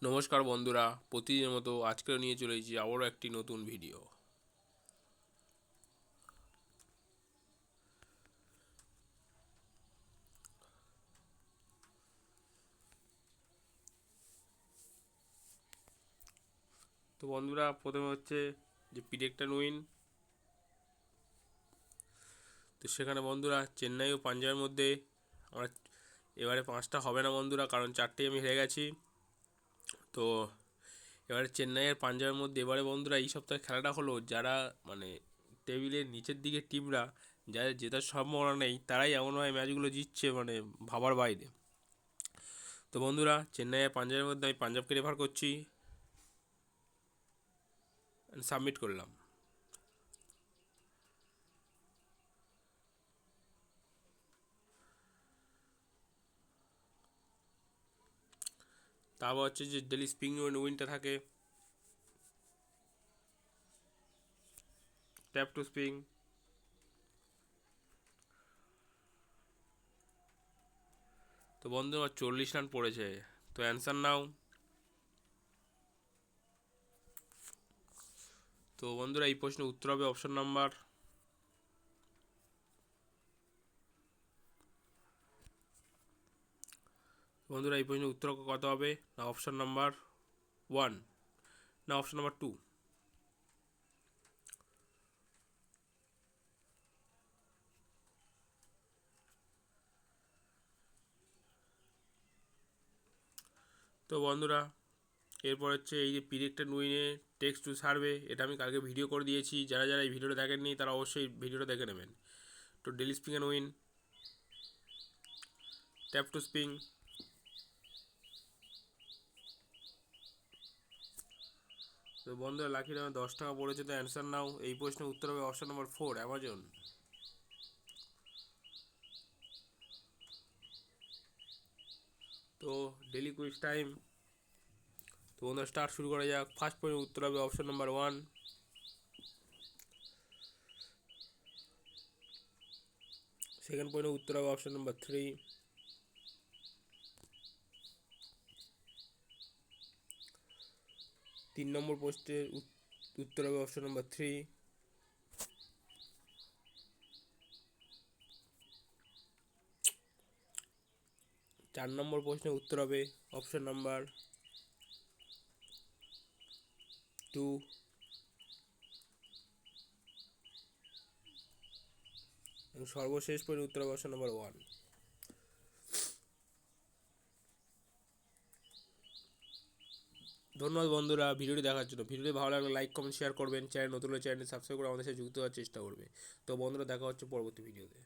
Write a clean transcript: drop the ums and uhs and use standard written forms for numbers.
নমস্কার বন্ধুরা, প্রতিদিনের মতো আজকেও নিয়ে চলে এসেছি আবারও একটি নতুন ভিডিও। তো বন্ধুরা, প্রথমে হচ্ছে যে পিরেক্টন উইন। তো সেখানে বন্ধুরা চেন্নাই ও পাঞ্জাবের মধ্যে আমার এবারে 5টা হবে না বন্ধুরা, কারণ 4টেই আমি হেরে গেছি। তো এবারে চেন্নাই আর পাঞ্জাবের মধ্যে এবারে বন্ধুরা এই সপ্তাহে খেলাটা হলো, যারা মানে টেবিলের নিচের দিকে টিমরা, যাদের জেতার সম্ভাবনা নেই, তারাই এমনভাবে ম্যাচগুলো জিতছে মানে ভাবার বাইরে। তো বন্ধুরা, চেন্নাই আর পাঞ্জাবের মধ্যে আমি পাঞ্জাবকে রেফার করছি, সাবমিট করলাম। তারপর হচ্ছে যে ডেলি স্পিং উইনটা থাকে, ট্যাপ টু স্পিং। তো বন্ধু আমার 40 রান পড়েছে। তো অ্যান্সার নাও। তো বন্ধুরা, এই প্রশ্নের উত্তর হবে অপশন নাম্বার, বন্ধুরা এই প্রশ্নের উত্তর কত হবে, না অপশন নাম্বার 1 না অপশন নাম্বার 2। তো বন্ধুরা, এরপর হচ্ছে এই যে পিরেক্টন উইনে টেক্সট টু সার্ভে, এটা আমি কালকে ভিডিও করে দিয়েছি। যারা যারা এই ভিডিওটা দেখেননি তারা অবশ্যই ভিডিওটা দেখে নেবেন। তো daily spin and win, tap to spin. তো বন্ধুরা, লাকি নামে 10 টাকা পড়েছে। তো অ্যান্সার নাও। এই প্রশ্নের উত্তর হবে অপশন নাম্বার 4, অ্যামাজন। তো ডেলি কুইজ টাইম। তো বন্ধুরা, স্টার্ট শুরু করা যাক। ফার্স্ট পয়েন্টের উত্তর হবে অপশন নাম্বার 1। সেকেন্ড পয়েন্টের উত্তর হবে অপশন নাম্বার 3। তিন নম্বর প্রশ্নের উত্তর হবে অপশন নাম্বার 3। চার নম্বর প্রশ্নের উত্তর হবে অপশন নাম্বার 2। এবং সর্বশেষ পয়েন্টের উত্তর হবে অপশন নাম্বার 1। ধন্যবাদ বন্ধুরা ভিডিওটি দেখার জন্য। ভিডিওটি ভালো লাগলে লাইক কমেন্ট শেয়ার করবেন। চ্যানেল নতুন হলে চ্যানেলটি সাবস্ক্রাইব করে আমাদের সাথে যুক্ত হওয়ার চেষ্টা করবে। তো বন্ধুরা, দেখা হচ্ছে পরবর্তী ভিডিওতে।